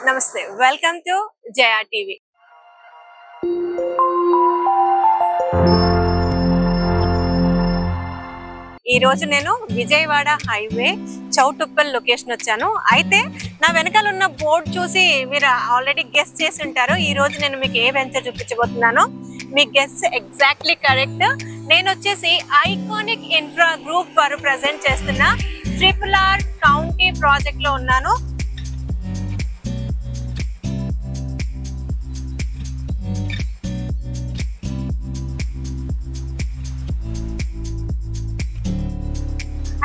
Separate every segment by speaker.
Speaker 1: నమస్తే, welcome to Jaya TV. ఈ రోజు నేను విజయవాడ హైవే చౌటుప్పల్ లొకేషన్ వచ్చాను. అయితే నా వెనకాల ఉన్న బోర్డు చూసి మీరు ఆల్రెడీ గెస్ చేసి ఉంటారు. ఈ రోజు నేను మీకు ఏ వెంచర్ చూపించబోతున్నానో. మీ గెస్ ఎగ్జాక్ట్లీ కరెక్ట్. నేను వచ్చేసి ఐకానిక్ ఇన్ఫ్రా గ్రూప్ వారు ప్రెజెంట్ చేస్తున్న RRR కౌంటీ ప్రాజెక్ట్ లో ఉన్నాను.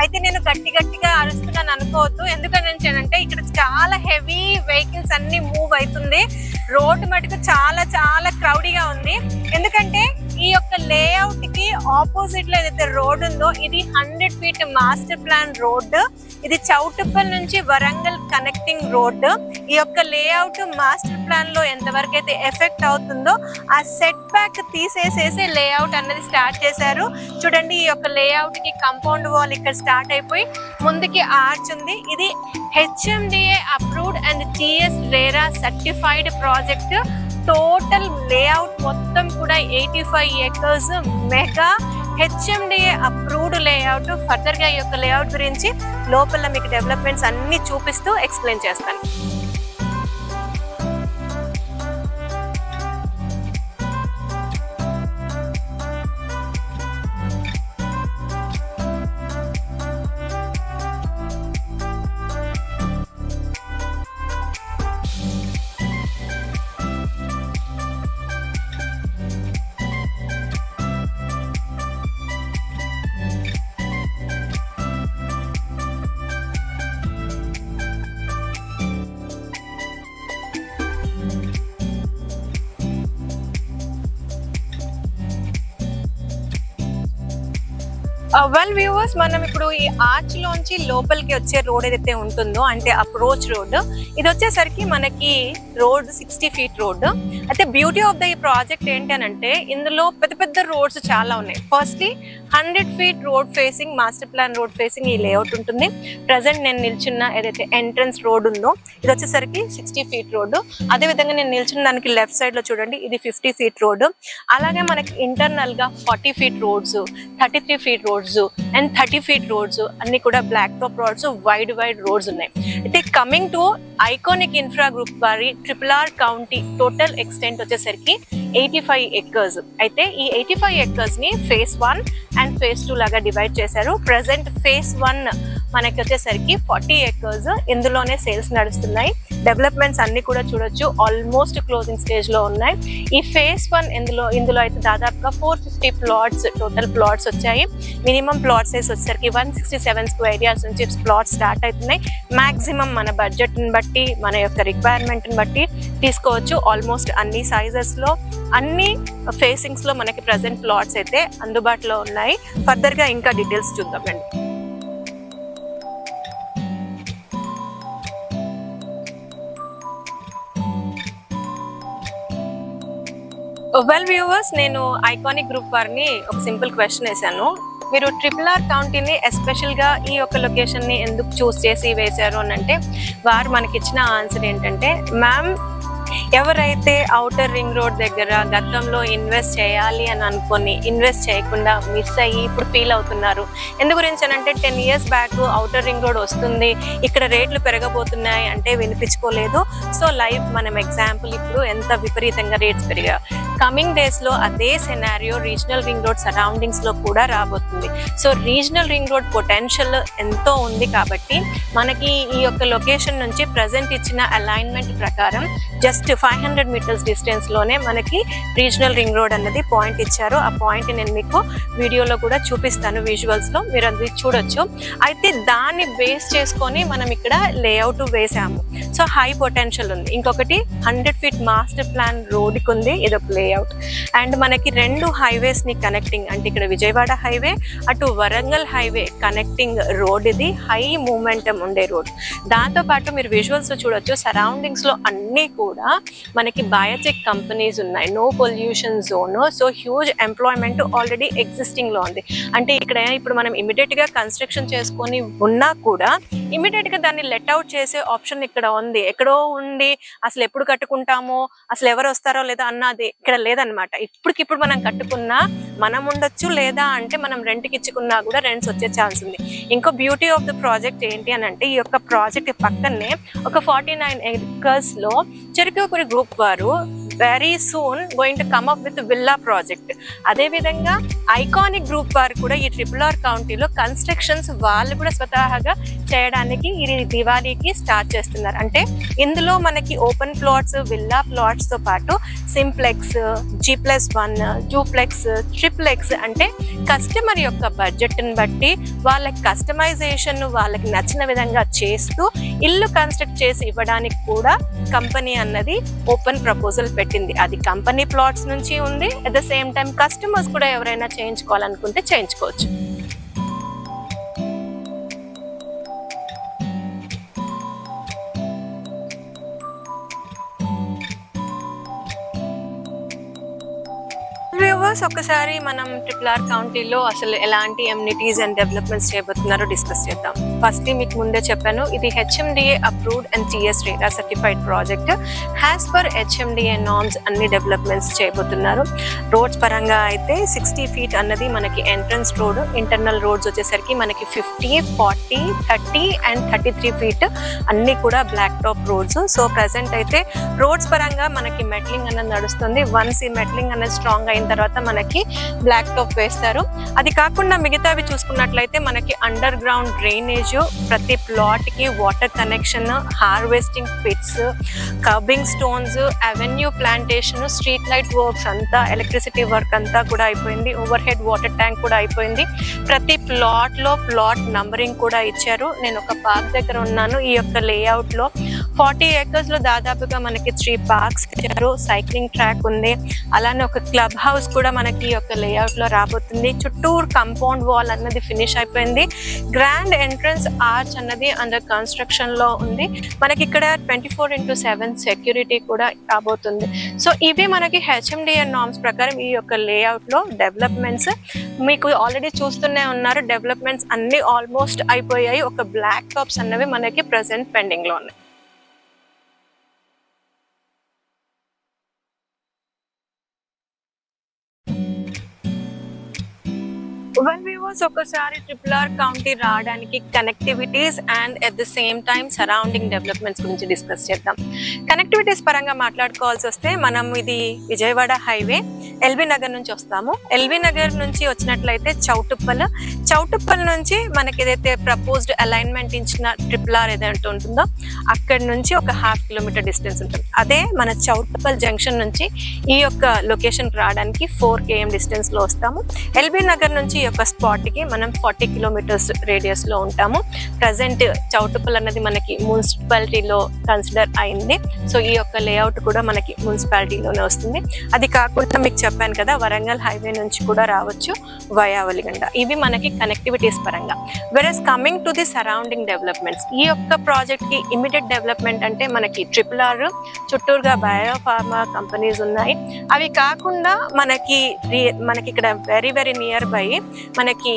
Speaker 1: అయితే నేను గట్టిగా అరుస్తున్నాను అనుకోవద్దు. ఎందుకంటే ఇక్కడ చాలా హెవీ వెహికల్స్ అన్ని మూవ్ అవుతుంది. రోడ్డు మటుకు చాలా క్రౌడీగా ఉంది. ఎందుకంటే ఈ యొక్క లేఅవుట్ కి ఆపోజిట్ లో ఏదైతే రోడ్ ఉందో ఇది 100 feet మాస్టర్ ప్లాన్ రోడ్. ఇది చౌటుప్పల్ నుంచి వరంగల్ కనెక్టింగ్ రోడ్. ఈ యొక్క లేఅవుట్ మాస్టర్ ప్లాన్ లో ఎంతవరకు అయితే ఎఫెక్ట్ అవుతుందో ఆ సెట్ బ్యాక్ తీసేసేసి లేఅవుట్ అన్నది స్టార్ట్ చేశారు. చూడండి, ఈ యొక్క లేఅవుట్ కి కాంపౌండ్ వాల్ ఇక్కడ స్టార్ట్ అయిపోయి ముందుకి ఆర్చ్ ఉంది. ఇది HMDA approved and GS RERA certified project. Total layout మొత్తం కూడా 85 acres mega HMDA approved layout. Further గా ఈ యొక్క లేఅవుట్ గురించి లోపల మీకు డెవలప్మెంట్స్ అన్ని చూపిస్తూ ఎక్స్ప్లెయిన్ చేస్తాను. వెల్ వ్యూవర్స్, మనం ఇప్పుడు ఈ ఆర్చ్ లోంచి లోపలికి వచ్చే రోడ్ ఏదైతే ఉంటుందో అంటే అప్రోచ్ రోడ్, ఇది వచ్చేసరికి మనకి రోడ్ 60 feet రోడ్. అయితే బ్యూటీ ఆఫ్ ద ఈ ప్రాజెక్ట్ ఏంటంటే ఇందులో పెద్ద రోడ్స్ చాలా ఉన్నాయి. Firstly 100 feet road facing master plan road facing ఈ లేఅవుట్ ఉంటుంది. ప్రజెంట్ నేను నిల్చున్న ఏదైతే ఎంట్రన్స్ రోడ్ ఉందో ఇది వచ్చేసరికి 60 feet రోడ్. అదే విధంగా నేను నిల్చున్న దానికి లెఫ్ట్ సైడ్ లో చూడండి, ఇది 50 feet రోడ్. అలాగే మనకి ఇంటర్నల్ గా 40 feet roads, 33 feet roads and 30 feet roads అన్ని కూడా black top roads, wide roads ఉన్నాయి. అయితే coming to iconic infra group వారి RRR కౌంటీ టోటల్ ఎక్స్టెంట్ వచ్చేసరికి 85 acres. అయితే ఈ 85 acres ని phase 1 అండ్ phase 2 లాగా డివైడ్ చేశారు. ప్రెసెంట్ phase 1 మనకి వచ్చేసరికి 40 acres. ఇందులోనే సేల్స్ నడుస్తున్నాయి. డెవలప్మెంట్స్ అన్ని కూడా చూడొచ్చు, ఆల్మోస్ట్ క్లోజింగ్ స్టేజ్ లో ఉన్నాయి. ఈ phase 1 ఇందులో అయితే దాదాపుగా 450 ప్లాట్స్ టోటల్ ప్లాట్స్ వచ్చాయి. మినిమం ప్లాట్ సైజ్ వచ్చేసరికి 167 square yards నుంచి ప్లాట్స్ స్టార్ట్ అవుతున్నాయి. మాక్సిమం మన బడ్జెట్ ని బట్టి మన యొక్క రిక్వైర్మెంట్ ని బట్టి తీసుకోవచ్చు. ఆల్మోస్ట్ అన్ని సైజెస్ లో అన్ని ఫేసింగ్స్ లో మనకి ప్రెసెంట్ ప్లాట్స్ అయితే అందుబాటులో ఉన్నాయి. ఫర్దర్ గా ఇంకా డీటెయిల్స్ చూద్దామండి. వెల్ వ్యూవర్స్, నేను ఐకానిక్ గ్రూప్ వారిని ఒక సింపుల్ క్వశ్చన్ వేసాను. మీరు RRR కౌంటీని ఎస్పెషల్ గా ఈ యొక్క లొకేషన్ ని ఎందుకు చూస్ చేసి వేశారు అని అంటే వారు మనకి ఇచ్చిన ఆన్సర్ ఏంటంటే, మ్యామ్ ఎవరైతే ఔటర్ రింగ్ రోడ్ దగ్గర గతంలో ఇన్వెస్ట్ చేయాలి అని అనుకొని ఇన్వెస్ట్ చేయకుండా మిస్ అయ్యి ఇప్పుడు ఫీల్ అవుతున్నారు. ఎందు గురించి అంటే 10 years back outer ring road వస్తుంది, ఇక్కడ రేట్లు పెరగబోతున్నాయి అంటే వినిపించుకోలేదు. సో లైఫ్ మనం ఎగ్జాంపుల్ ఇప్పుడు ఎంత విపరీతంగా రేట్స్ పెరిగా, కమింగ్ డేస్ లో అదే scenario regional ring road surroundings లో కూడా రాబోతుంది. So regional ring road potential ఎంతో ఉంది. కాబట్టి మనకి ఈ యొక్క లొకేషన్ నుంచి ప్రెసెంట్ ఇచ్చిన అలైన్మెంట్ ప్రకారం జస్ట్ 500 meters డిస్టెన్స్ లోనే మనకి రీజనల్ రింగ్ రోడ్ అన్నది పాయింట్ ఇచ్చారు. ఆ పాయింట్ నేను మీకు వీడియోలో కూడా చూపిస్తాను, విజువల్స్ లో మీరు అది చూడొచ్చు. అయితే దాన్ని బేస్ చేసుకొని మనం ఇక్కడ లేఅవుట్ వేసాము. సో హై పొటెన్షియల్ ఉంది. ఇంకొకటి 100 feet మాస్టర్ ప్లాన్ రోడ్కి ఉంది, ఇదొక లేఅవుట్. అండ్ మనకి 2 highways ని కనెక్టింగ్, అంటే ఇక్కడ విజయవాడ హైవే అటు వరంగల్ హైవే కనెక్టింగ్ రోడ్. ఇది హై మూమెంటం ఉండే రోడ్. దాంతోపాటు మీరు విజువల్స్ చూడొచ్చు, సరౌండింగ్స్ లో అన్నీ కూడా మనకి బయోటెక్ కంపెనీస్ ఉన్నాయి. No pollution zone. So huge employment already existing లో ఉంది. అంటే ఇక్కడ ఇప్పుడు మనం ఇమీడియట్ గా కన్స్ట్రక్షన్ చేసుకొని ఉన్నా కూడా ఇమీడియట్ గా దాన్ని లెట్ అవుట్ చేసే ఆప్షన్ ఇక్కడ ఉంది. ఎక్కడో ఉండి అసలు ఎప్పుడు కట్టుకుంటామో, అసలు ఎవరు వస్తారో లేదా అన్నది ఇక్కడ లేదనమాట. ఇప్పటికిప్పుడు మనం కట్టుకున్నా మనం ఉండొచ్చు, లేదా అంటే మనం రెంట్కి ఇచ్చుకున్నా కూడా రెంట్స్ వచ్చే ఛాన్స్ ఉంది. ఇంకో బ్యూటీ ఆఫ్ ద ప్రాజెక్ట్ ఏంటి అని అంటే, ఈ యొక్క ప్రాజెక్ట్ పక్కనే ఒక 49 acres లో చెరుకుపూరి గ్రూప్ వారు very soon going to come up with villa project. అదే విధంగా ఐకానిక్ గ్రూప్ వారు కూడా ఈ RRR కౌంటీలో కన్స్ట్రక్షన్స్ వాళ్ళు కూడా స్వతహాగా చేయడానికి ఈ దివాళీకి స్టార్ట్ చేస్తున్నారు. అంటే ఇందులో మనకి ఓపెన్ ప్లాట్స్, విల్లా ప్లాట్స్ తో పాటు సింప్లెక్స్, G+1, డూప్లెక్స్, ట్రిప్లెక్స్, అంటే కస్టమర్ యొక్క బడ్జెట్ని బట్టి వాళ్ళకి కస్టమైజేషన్ వాళ్ళకి నచ్చిన విధంగా చేస్తూ ఇల్లు కన్స్ట్రక్ట్ చేసి ఇవ్వడానికి కూడా కంపెనీ అన్నది ఓపెన్ ప్రపోజల్ పెట్టింది. అది కంపెనీ ప్లాట్స్ నుంచి ఉంది. At the same time customers కూడా ఎవరైనా చేయించుకోవాలనుకుంటే చేయించుకోవచ్చు. ఒకసారి మనం RRR కౌంటీలో అసలు ఎలాంటి ఎమ్యూనిటీస్ అండ్ డెవలప్మెంట్స్ చేయబోతున్నారో డిస్కస్ చేద్దాం. ఫస్ట్ మీకు ముందే చెప్పాను, ఇది HMDA approved and TS radar certified project. Has per HMDA norms అన్ని డెవలప్మెంట్స్ చేయబోతున్నారు. రోడ్స్ పరంగా అయితే 60 feet అన్నది మనకి ఎంట్రన్స్ రోడ్. ఇంటర్నల్ రోడ్స్ వచ్చేసరికి మనకి 50, 40, 30 అండ్ 33 feet అన్ని కూడా black top roads. So present అయితే రోడ్స్ పరంగా మనకి మెట్లింగ్ అన్నది నడుస్తుంది. వన్స్ ఈ మెట్లింగ్ అనేది స్ట్రాంగ్ అయిన తర్వాత మనకి బ్లాక్ టాప్ వేస్తారు. అది కాకుండా మిగతావి చూసుకున్నట్లయితే మనకి అండర్ గ్రౌండ్ డ్రైనేజ్, ప్రతి ప్లాట్ కి water connection, harvesting pits, curbing stones, avenue plantation, street light works అంతా, ఎలక్ట్రిసిటీ వర్క్ అంతా కూడా అయిపోయింది. ఓవర్ హెడ్ వాటర్ ట్యాంక్ కూడా అయిపోయింది. ప్రతి ప్లాట్ లో ప్లాట్ నంబరింగ్ కూడా ఇచ్చారు. నేను ఒక పార్క్ దగ్గర ఉన్నాను. ఈ యొక్క లేఅవుట్ లో 40 acres లో దాదాపుగా మనకి 3 parks ఇచ్చారు. సైక్లింగ్ ట్రాక్ ఉంది. అలానే ఒక క్లబ్ హౌస్ కూడా మనకి ఈ యొక్క లేఅవుట్ లో రాబోతుంది. చుట్టూరు కంపౌండ్ వాల్ అన్నది ఫినిష్ అయిపోయింది. గ్రాండ్ ఎంట్రన్స్ ఆర్చ్ అన్నది అండర్ కన్స్ట్రక్షన్ లో ఉంది. మనకి ఇక్కడ 24/7 సెక్యూరిటీ కూడా రాబోతుంది. సో ఇవి మనకి HMDA నార్మ్స్ ప్రకారం ఈ యొక్క లేఅవుట్ లో డెవలప్మెంట్స్ మీకు ఆల్రెడీ చూస్తూనే ఉన్నారు. డెవలప్మెంట్స్ అన్ని ఆల్మోస్ట్ అయిపోయాయి. ఒక బ్లాక్ టాప్స్ అన్నవి మనకి ప్రెసెంట్ పెండింగ్ లో ఉన్నాయి. viewers, ఒకసారి RRR కౌంటీ రావడానికి connectivities and at the same time surrounding developments గురించి డిస్కస్ చేద్దాం. కనెక్టివిటీస్ పరంగా మాట్లాడుకోవాల్సి వస్తే మనం ఇది విజయవాడ హైవే ఎల్బీ నగర్ నుంచి వస్తాము. ఎల్బీ నగర్ నుంచి వచ్చినట్లయితే చౌటుప్పల్ నుంచి మనకి ఏదైతే ప్రపోజ్డ్ అలైన్మెంట్ ఇచ్చిన RRR ఏదైతే ఉంటుందో అక్కడి నుంచి ఒక 1/2 kilometer డిస్టెన్స్ ఉంటుంది. అదే మన చౌటుప్పల్ జంక్షన్ నుంచి ఈ యొక్క లొకేషన్కి రావడానికి 4 km డిస్టెన్స్ లో వస్తాము. ఎల్బీ నగర్ నుంచి ఈ యొక్క స్పాట్ కి మనం 40 kilometers రేడియస్ లో ఉంటాము. ప్రజెంట్ చౌటుప్పల్ అన్నది మనకి మున్సిపాలిటీలో కన్సిడర్ అయింది. సో ఈ యొక్క లేఅవుట్ కూడా మనకి మున్సిపాలిటీలోనే వస్తుంది. అది కాకుండా మీకు చెప్పాను కదా, వరంగల్ హైవే నుంచి కూడా రావచ్చు వయా వలిగండ. ఇవి మనకి కనెక్టివిటీస్ పరంగా. Versus coming to the surrounding developments, ఈ యొక్క ప్రాజెక్ట్ కి ఇమీడియట్ డెవలప్మెంట్ అంటే మనకి RRR చుట్టూరుగా బయోఫార్మా కంపెనీస్ ఉన్నాయి. అవి కాకుండా మనకి ఇక్కడ వెరీ వెరీ నియర్ బై మనకి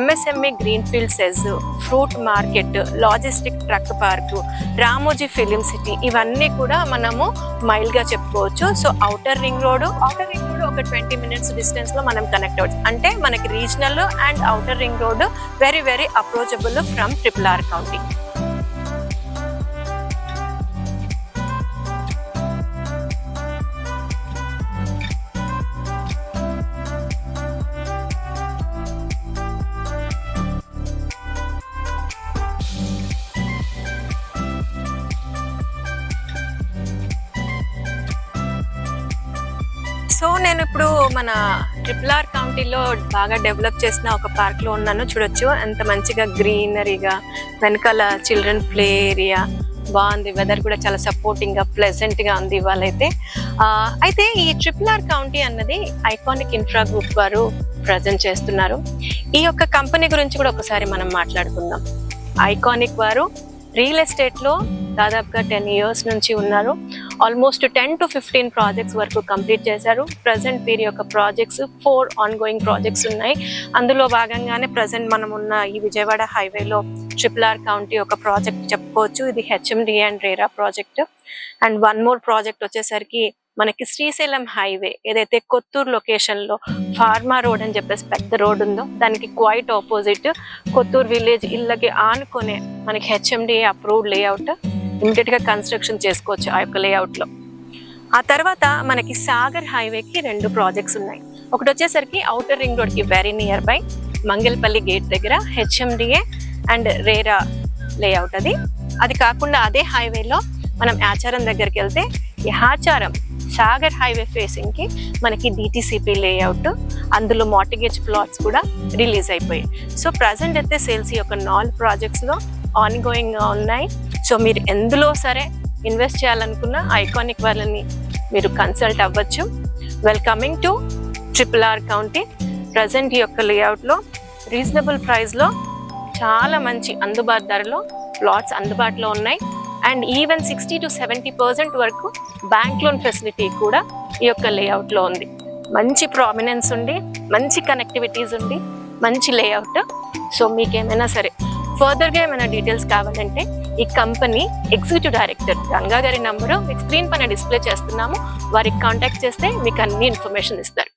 Speaker 1: MSME greenfield SEZ, fruit market, logistic truck park, Ramoji film city, ఇవన్నీ కూడా మనము మైల్ గా చెప్పుకోవచ్చు. సో ఔటర్ రింగ్ రోడ్ ఒక 20 minutes డిస్టెన్స్ లో మనం కనెక్ట్ అవ్వచ్చు. అంటే మనకి regional and outer ring road very very approachable from RRR county. So నేను ఇప్పుడు మన RRR కౌంటీలో బాగా డెవలప్ చేసిన ఒక పార్క్ లో ఉన్నాను. చూడొచ్చు ఎంత మంచిగా గ్రీనరీగా, వెనకాల చిల్డ్రన్ ప్లే ఏరియా, బాగుంది. వెదర్ కూడా చాలా సపోర్టింగ్ గా ప్లెజెంట్ గా ఉంది ఇవాళ అయితే. అయితే ఈ RRR కౌంటీ అన్నది ఐకానిక్ ఇన్ఫ్రా గ్రూప్ వారు ప్రజెంట్ చేస్తున్నారు. ఈ యొక్క కంపెనీ గురించి కూడా ఒకసారి మనం మాట్లాడుకుందాం. ఐకానిక్ వారు రియల్ ఎస్టేట్ లో దాదాపుగా 10 years నుంచి ఉన్నారు. ఆల్మోస్ట్ 10 to 15 ప్రాజెక్ట్స్ వరకు కంప్లీట్ చేశారు. ప్రజెంట్ వీరి యొక్క ప్రాజెక్ట్స్ 4 ఆన్గోయింగ్ ప్రాజెక్ట్స్ ఉన్నాయి. అందులో భాగంగానే ప్రజెంట్ మనం ఉన్న ఈ విజయవాడ హైవేలో RRR కౌంటీ ఒక ప్రాజెక్ట్ చెప్పుకోవచ్చు. ఇది HMDA and RERA project. And 1 more project వచ్చేసరికి మనకి శ్రీశైలం హైవే ఏదైతే కొత్తూరు లొకేషన్ లో ఫార్మా రోడ్ అని చెప్పేసి పెద్ద రోడ్ ఉందో దానికి క్వైట్ ఆపోజిట్ కొత్తూరు విలేజ్ ఇళ్ళకి ఆనుకునే మనకి HMDA అప్రూవ్డ్ లేఅవుట్. ఇమీడియట్ గా కన్స్ట్రక్షన్ చేసుకోవచ్చు ఆ యొక్క లేఅవుట్ లో. ఆ తర్వాత మనకి సాగర్ హైవేకి 2 ప్రాజెక్ట్స్ ఉన్నాయి. ఒకటి వచ్చేసరికి ఔటర్ రింగ్ రోడ్ కి very near by Mangalpalli gate దగ్గర HMDA అండ్ RERA లేఅవుట్. అది కాకుండా అదే హైవేలో మనం ఆచారం దగ్గరికి వెళ్తే ఈ ఆచారం సాగర్ హైవే ఫేసింగ్ కి మనకి DTCP లేఅవుట్, అందులో మార్టిగేజ్ ప్లాట్స్ కూడా రిలీజ్ అయిపోయాయి. సో ప్రజెంట్ అయితే సేల్స్ యొక్క 4 ప్రాజెక్ట్స్ లో ఆన్ గోయింగ్ గా ఉన్నాయి. సో మీరు ఎందులో సరే ఇన్వెస్ట్ చేయాలనుకున్న ఐకానిక్ వాళ్ళని మీరు కన్సల్ట్ అవ్వచ్చు. Welcoming to RRR county. Present ఈ యొక్క లేఅవుట్ లో రీజనబుల్ ప్రైస్ లో చాలా మంచి అందుబాటు ధరలో ప్లాట్స్ అందుబాటులో ఉన్నాయి. అండ్ ఈవెన్ 60 to 70% వరకు బ్యాంక్ లోన్ ఫెసిలిటీ కూడా ఈ యొక్క లేఅవుట్ లో ఉంది. మంచి ప్రామినెన్స్ ఉండి, మంచి కనెక్టివిటీస్ ఉండి, మంచి లేఅవుట్. సో మీకేమైనా సరే ఫర్దర్ గా ఏమైనా డీటెయిల్స్ కావాలంటే ఈ కంపెనీ ఎగ్జిక్యూటివ్ డైరెక్టర్ గంగా గారి నంబరు స్క్రీన్ పైన డిస్ప్లే చేస్తున్నాము. వారికి కాంటాక్ట్ చేస్తే మీకు అన్ని ఇన్ఫర్మేషన్ ఇస్తారు.